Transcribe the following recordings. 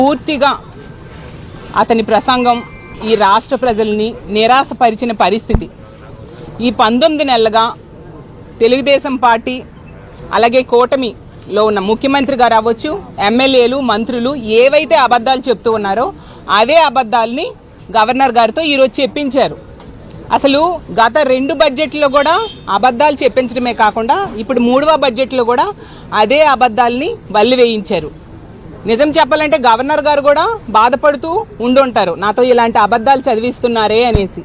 పూర్తిగా అతని ప్రసంగం ఈ రాష్ట్ర ప్రజల్ని నిరాశపరిచిన పరిస్థితి. ఈ 19 నెలలుగా తెలుగుదేశం పార్టీ అలాగే కూటమిలో ఉన్న ముఖ్యమంత్రి గారు అవ్వచ్చు, ఎమ్మెల్యేలు, మంత్రులు ఏవైతే అబద్ధాలు చెప్తూ ఉన్నారో అవే అబద్ధాలని గవర్నర్ గారితో ఈరోజు చెప్పించారు. అసలు గత 2 బడ్జెట్లో కూడా అబద్ధాలు చెప్పించడమే కాకుండా ఇప్పుడు 3వ బడ్జెట్లో కూడా అదే అబద్ధాలని వల్లివేయించారు. నిజం చెప్పాలంటే గవర్నర్ గారు కూడా బాధపడుతూ ఉండుంటారు, నాతో ఇలాంటి అబద్ధాలు చదివిస్తున్నారే అనేసి.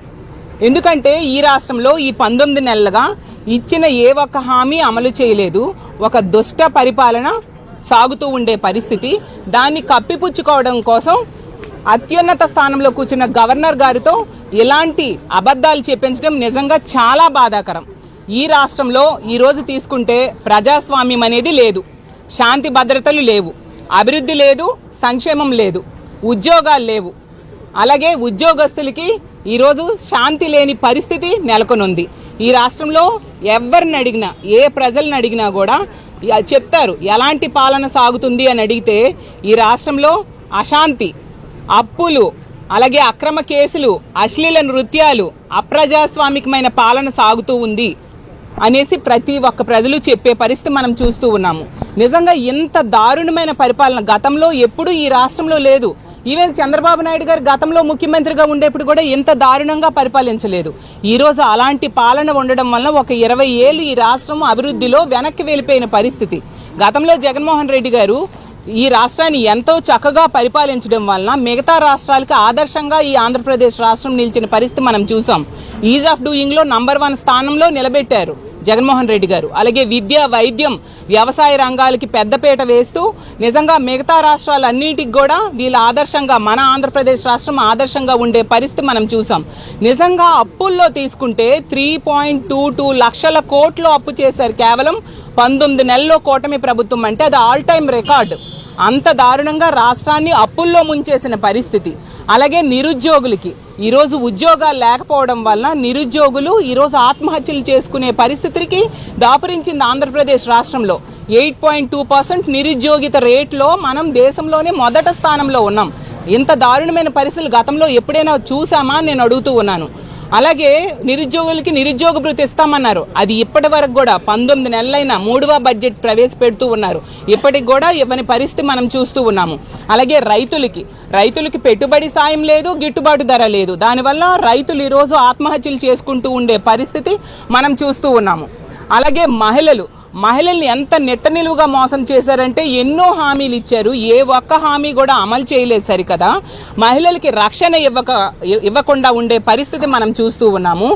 ఎందుకంటే ఈ రాష్ట్రంలో ఈ 19 నెలలుగా ఇచ్చిన ఏ ఒక్క హామీ అమలు చేయలేదు. ఒక దుష్ట పరిపాలన సాగుతూ ఉండే పరిస్థితి. దాన్ని కప్పిపుచ్చుకోవడం కోసం అత్యున్నత స్థానంలో కూర్చున్న గవర్నర్ గారితో ఇలాంటి అబద్ధాలు చెప్పించడం నిజంగా చాలా బాధాకరం. ఈ రాష్ట్రంలో ఈరోజు తీసుకుంటే ప్రజాస్వామ్యం అనేది లేదు, శాంతి భద్రతలు లేవు, అభివృద్ధి లేదు, సంక్షేమం లేదు, ఉద్యోగాలు లేవు. అలాగే ఉద్యోగస్తులకి ఈరోజు శాంతి లేని పరిస్థితి నెలకొనుంది. ఈ రాష్ట్రంలో ఎవరిని అడిగినా, ఏ ప్రజలను అడిగినా కూడా చెప్తారు ఎలాంటి పాలన సాగుతుంది అని అడిగితే ఈ రాష్ట్రంలో అశాంతి, అప్పులు, అలాగే అక్రమ కేసులు, అశ్లీల నృత్యాలు, అప్రజాస్వామికమైన పాలన సాగుతూ ఉంది అనేసి ప్రతి ఒక్క ప్రజలు చెప్పే పరిస్థితి మనం చూస్తూ ఉన్నాము. నిజంగా ఇంత దారుణమైన పరిపాలన గతంలో ఎప్పుడు ఈ రాష్ట్రంలో లేదు. ఈవెన్ చంద్రబాబు నాయుడు గారు గతంలో ముఖ్యమంత్రిగా ఉండేప్పుడు కూడా ఇంత దారుణంగా పరిపాలించలేదు. ఈరోజు అలాంటి పాలన ఉండడం వల్ల ఒక 20 ఏళ్ళు ఈ రాష్ట్రం అభివృద్ధిలో వెనక్కి వెళ్ళిపోయిన పరిస్థితి. గతంలో జగన్మోహన్ రెడ్డి గారు ఈ రాష్ట్రాన్ని ఎంతో చక్కగా పరిపాలించడం వలన మిగతా రాష్ట్రాలకు ఆదర్శంగా ఈ ఆంధ్రప్రదేశ్ రాష్ట్రం నిలిచిన పరిస్థితి మనం చూసాం. ఈజ్ ఆఫ్ డూయింగ్ లో నంబర్ 1 స్థానంలో నిలబెట్టారు జగన్మోహన్ రెడ్డి గారు. అలాగే విద్య, వైద్యం, వ్యవసాయ రంగాలకి పెద్దపీట వేస్తూ నిజంగా మిగతా రాష్ట్రాలన్నిటికి కూడా వీళ్ళ ఆదర్శంగా, మన ఆంధ్రప్రదేశ్ రాష్ట్రం ఆదర్శంగా ఉండే పరిస్థితి మనం చూసాం. నిజంగా అప్పుల్లో తీసుకుంటే 3.22 లక్షల కోట్లు అప్పు చేశారు కేవలం 19 నెలల్లో కూటమి ప్రభుత్వం. అంటే అది ఆల్ టైమ్ రికార్డు. అంత దారుణంగా రాష్ట్రాన్ని అప్పుల్లో ముంచేసిన పరిస్థితి. అలాగే నిరుద్యోగులకి ఈరోజు ఉద్యోగాలు లేకపోవడం వల్ల నిరుద్యోగులు ఈరోజు ఆత్మహత్యలు చేసుకునే పరిస్థితికి దాపురించింది ఆంధ్రప్రదేశ్ రాష్ట్రంలో. 8.2% నిరుద్యోగిత రేట్లో మనం దేశంలోనే మొదటి స్థానంలో ఉన్నాం. ఇంత దారుణమైన పరిస్థితులు గతంలో ఎప్పుడైనా చూసామా నేను అడుగుతూ ఉన్నాను. అలాగే నిరుద్యోగులకి నిరుద్యోగ భృతి ఇస్తామన్నారు. అది ఇప్పటి వరకు కూడా 19 నెలలైనా 3వ బడ్జెట్ ప్రవేశపెడుతూ ఉన్నారు. ఇప్పటికి కూడా ఇవ్వని పరిస్థితి మనం చూస్తూ ఉన్నాము. అలాగే రైతులకి పెట్టుబడి సాయం లేదు, గిట్టుబాటు ధర లేదు. దానివల్ల రైతులు ఈరోజు ఆత్మహత్యలు చేసుకుంటూ ఉండే పరిస్థితి మనం చూస్తూ ఉన్నాము. అలాగే మహిళల్ని ఎంత నెట్ట నిలువుగా మోసం చేశారంటే ఎన్నో హామీలు ఇచ్చారు, ఏ ఒక్క హామీ కూడా అమలు చేయలేదు సరికదా. మహిళలకి రక్షణ ఇవ్వకుండా ఉండే పరిస్థితి మనం చూస్తూ ఉన్నాము.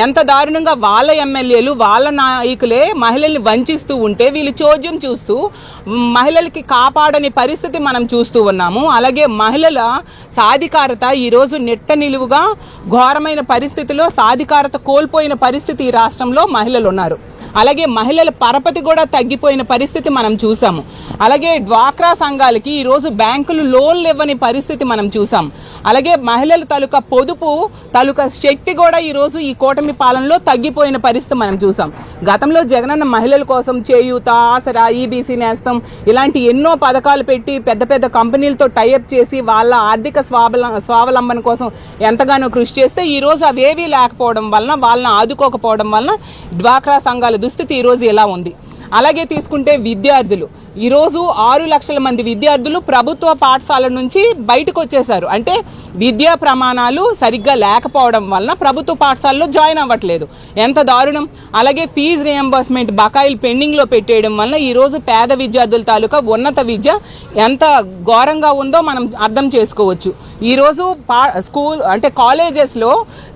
ఎంత దారుణంగా వాళ్ళ ఎమ్మెల్యేలు, వాళ్ళ నాయకులే మహిళల్ని వంచిస్తూ ఉంటే వీళ్ళు చోద్యం చూస్తూ మహిళలకి కాపాడని పరిస్థితి మనం చూస్తూ ఉన్నాము. అలాగే మహిళల సాధికారత ఈరోజు నెట్ట నిలువుగా ఘోరమైన పరిస్థితిలో సాధికారత కోల్పోయిన పరిస్థితి ఈ రాష్ట్రంలో మహిళలు ఉన్నారు. అలాగే మహిళల పరపతి కూడా తగ్గిపోయిన పరిస్థితి మనం చూసాము. అలాగే డ్వాక్రా సంఘాలకి ఈరోజు బ్యాంకులు లోన్లు ఇవ్వని పరిస్థితి మనం చూసాం. అలాగే మహిళల తాలూకా పొదుపు తాలూకా శక్తి కూడా ఈరోజు ఈ కూటమి పాలనలో తగ్గిపోయిన పరిస్థితి మనం చూసాం. గతంలో జగనన్న మహిళల కోసం చేయూత, ఆసరా, ఈబీసీ నేస్తం ఇలాంటి ఎన్నో పథకాలు పెట్టి పెద్ద పెద్ద కంపెనీలతో టైఅప్ చేసి వాళ్ళ ఆర్థిక స్వావలంబన కోసం ఎంతగానో కృషి చేస్తే ఈరోజు అవేవీ లేకపోవడం వలన, వాళ్ళని ఆదుకోకపోవడం వలన డ్వాక్రా సంఘాల దుస్థితి ఈరోజు ఎలా ఉంది. అలాగే తీసుకుంటే విద్యార్థులు ఈరోజు 6 లక్షల మంది విద్యార్థులు ప్రభుత్వ పాఠశాల నుంచి బయటకు వచ్చేశారు. అంటే విద్యా ప్రమాణాలు సరిగ్గా లేకపోవడం వలన ప్రభుత్వ పాఠశాలలో జాయిన్ అవ్వట్లేదు. ఎంత దారుణం. అలాగే ఫీజు రియంబర్స్మెంట్ బకాయిలు పెండింగ్లో పెట్టేయడం వలన ఈరోజు పేద విద్యార్థుల తాలూకా ఉన్నత విద్య ఎంత ఘోరంగా ఉందో మనం అర్థం చేసుకోవచ్చు. ఈరోజు స్కూల్ అంటే కాలేజెస్లో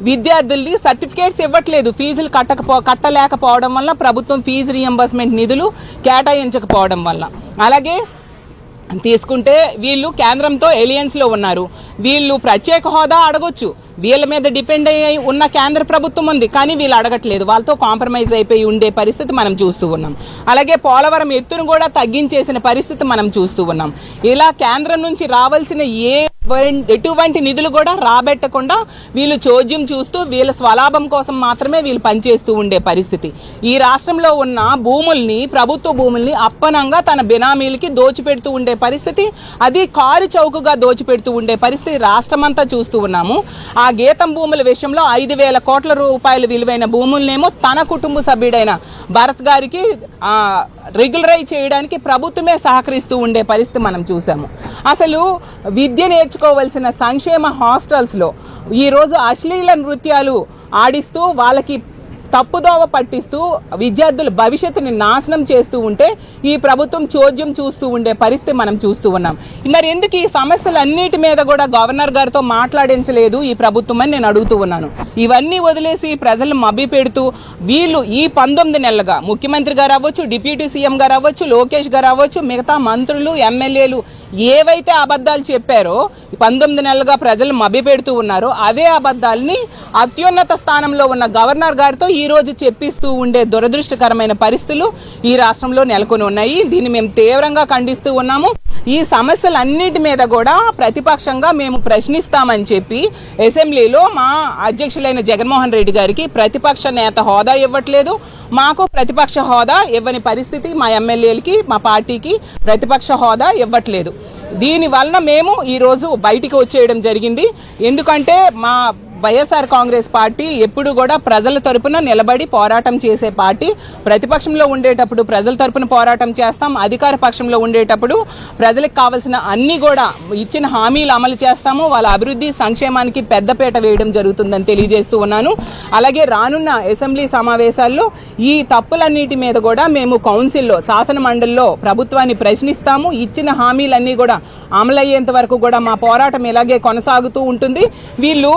విద్యార్థుల్ని సర్టిఫికేట్స్ ఇవ్వట్లేదు ఫీజులు కట్టలేకపోవడం వల్ల, ప్రభుత్వం ఫీజు రియంబర్స్మెంట్ నిధులు కేటాయించకపోవడం వల్ల. అలాగే తీసుకుంటే వీళ్ళు కేంద్రంతో ఎలియన్స్లో ఉన్నారు. వీళ్ళు ప్రత్యేక హోదా అడగొచ్చు, వీళ్ళ మీద డిపెండ్ అయ్యి ఉన్న కేంద్ర ప్రభుత్వం ఉంది, కానీ వీళ్ళు అడగట్లేదు. వాళ్ళతో కాంప్రమైజ్ అయిపోయి ఉండే పరిస్థితి మనం చూస్తూ ఉన్నాం. అలాగే పోలవరం ఎత్తును కూడా తగ్గించేసిన పరిస్థితి మనం చూస్తూ ఉన్నాం. ఇలా కేంద్రం నుంచి రావాల్సిన ఏ ఎటువంటి నిధులు కూడా రాబెట్టకుండా వీళ్ళు చోద్యం చూస్తూ వీళ్ళ స్వలాభం కోసం మాత్రమే వీళ్ళు పనిచేస్తూ ఉండే పరిస్థితి. ఈ రాష్ట్రంలో ఉన్న భూముల్ని, ప్రభుత్వ భూముల్ని అప్పనంగా తన బినామీలకి దోచిపెడుతూ ఉండే పరిస్థితి, అది కారు చౌకగా దోచిపెడుతూ ఉండే పరిస్థితి రాష్ట్రమంతా చూస్తూ ఉన్నాము. ఆ గీతం భూముల విషయంలో 5,000 కోట్ల రూపాయల విలువైన భూములనేమో తన కుటుంబ సభ్యుడైన భరత్ గారికి రెగ్యులరైజ్ చేయడానికి ప్రభుత్వమే సహకరిస్తూ ఉండే పరిస్థితి మనం చూసాము. అసలు విద్య నేర్చుకోవాల్సిన సంక్షేమ హాస్టల్స్లో ఈరోజు అశ్లీల నృత్యాలు ఆడిస్తూ వాళ్ళకి తప్పుదోవ పట్టిస్తూ విద్యార్థుల భవిష్యత్తుని నాశనం చేస్తూ ఉంటే ఈ ప్రభుత్వం చోద్యం చూస్తూ ఉండే పరిస్థితి మనం చూస్తూ ఉన్నాం. మరి ఎందుకు ఈ సమస్యలన్నిటి మీద కూడా గవర్నర్ గారితో మాట్లాడించలేదు ఈ ప్రభుత్వం అని నేను అడుగుతూ ఉన్నాను. ఇవన్నీ వదిలేసి ప్రజలు మభ్య పెడుతూ వీళ్ళు ఈ 19 నెలలుగా ముఖ్యమంత్రి గారు అవ్వచ్చు, డిప్యూటీ సీఎం గారు అవ్వచ్చు, లోకేష్ గారు అవ్వచ్చు, మిగతా మంత్రులు, ఎమ్మెల్యేలు ఏవైతే అబద్ధాలు చెప్పారో 19 నెలలుగా ప్రజలు మభ్య పెడుతూ ఉన్నారో అవే అబద్ధాలని అత్యున్నత స్థానంలో ఉన్న గవర్నర్ గారితో ఈ రోజు చెప్పిస్తూ ఉండే దురదృష్టకరమైన పరిస్థితులు ఈ రాష్ట్రంలో నెలకొని ఉన్నాయి. దీన్ని మేము తీవ్రంగా ఖండిస్తూ ఉన్నాము. ఈ సమస్యలన్నిటి మీద కూడా ప్రతిపక్షంగా మేము ప్రశ్నిస్తామని చెప్పి అసెంబ్లీలో మా అధ్యక్షులైన జగన్మోహన్ రెడ్డి గారికి ప్రతిపక్ష నేత హోదా ఇవ్వట్లేదు. మాకు ప్రతిపక్ష హోదా ఇవ్వని పరిస్థితి, మా ఎమ్మెల్యేలకి, మా పార్టీకి ప్రతిపక్ష హోదా ఇవ్వట్లేదు. దీని వలన మేము ఈరోజు బయటికి వచ్చేయడం జరిగింది. ఎందుకంటే మా వైఎస్ఆర్ కాంగ్రెస్ పార్టీ ఎప్పుడు కూడా ప్రజల తరపున నిలబడి పోరాటం చేసే పార్టీ. ప్రతిపక్షంలో ఉండేటప్పుడు ప్రజల తరపున పోరాటం చేస్తాం, అధికార పక్షంలో ఉండేటప్పుడు ప్రజలకు కావాల్సిన అన్ని కూడా ఇచ్చిన హామీలు అమలు చేస్తాము, వాళ్ళ అభివృద్ధి సంక్షేమానికి పెద్దపీట వేయడం జరుగుతుందని తెలియజేస్తూ ఉన్నాను. అలాగే రానున్న అసెంబ్లీ సమావేశాల్లో ఈ తప్పులన్నిటి మీద కూడా మేము కౌన్సిల్లో, శాసన మండలిలో ప్రభుత్వాన్ని ప్రశ్నిస్తాము. ఇచ్చిన హామీలన్నీ కూడా అమలయ్యేంత వరకు కూడా మా పోరాటం ఇలాగే కొనసాగుతూ ఉంటుంది. వీళ్ళు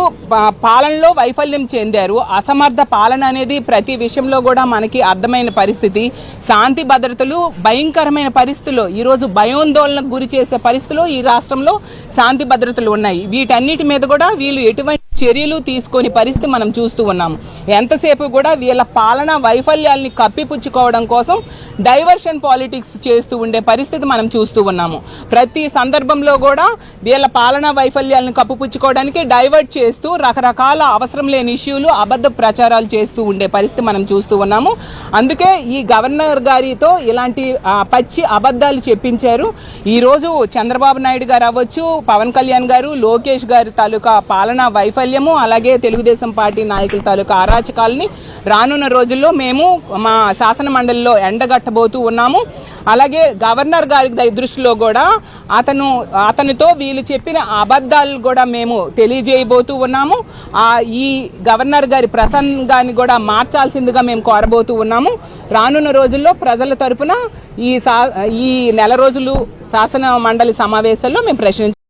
పాలనలో వైఫల్యం చెందారు. అసమర్థ పాలన అనేది ప్రతి విషయంలో కూడా మనకి అర్థమైన పరిస్థితి. శాంతి భద్రతలు భయంకరమైన పరిస్థితుల్లో ఈరోజు భయోందోళనకు గురి చేసే పరిస్థితుల్లో ఈ రాష్ట్రంలో శాంతి భద్రతలు ఉన్నాయి. వీటన్నిటి మీద కూడా వీళ్ళు ఎటువంటి చర్యలు తీసుకొని పరిస్థితి మనం చూస్తూ ఉన్నాము. ఎంతసేపు కూడా వీళ్ళ పాలన వైఫల్యాల్ని కప్పిపుచ్చుకోవడం కోసం డైవర్షన్ పాలిటిక్స్ చేస్తూ ఉండే పరిస్థితి మనం చూస్తూ ఉన్నాము. ప్రతి సందర్భంలో కూడా వీళ్ళ పాలనా వైఫల్యాలను కప్పిపుచ్చుకోవడానికి డైవర్ట్ చేస్తూ రకరకాల అవసరం లేని ఇష్యూలు, అబద్ధ ప్రచారాలు చేస్తూ ఉండే పరిస్థితి మనం చూస్తూ ఉన్నాము. అందుకే ఈ గవర్నర్ గారితో ఇలాంటి పచ్చి అబద్ధాలు చెప్పించారు. ఈరోజు చంద్రబాబు నాయుడు గారు అవ్వచ్చు, పవన్ కళ్యాణ్ గారు, లోకేష్ గారి తాలూకా పాలనా వైఫల్యము, అలాగే తెలుగుదేశం పార్టీ నాయకుల తాలూకా అరాచకాలని రానున్న రోజుల్లో మేము మా శాసన మండలిలో ఎండగట్టబోతూ ఉన్నాము. అలాగే గవర్నర్ గారి దృష్టిలో కూడా అతనితో వీళ్ళు చెప్పిన అబద్ధాలు కూడా మేము తెలియజేయబోతూ ఉన్నాము. ఈ గవర్నర్ గారి ప్రసంగాన్ని కూడా మార్చాల్సిందిగా మేము కోరబోతూ ఉన్నాము. రానున్న రోజుల్లో ప్రజల తరపున ఈ నెల రోజులు శాసన మండలి సమావేశాల్లో మేము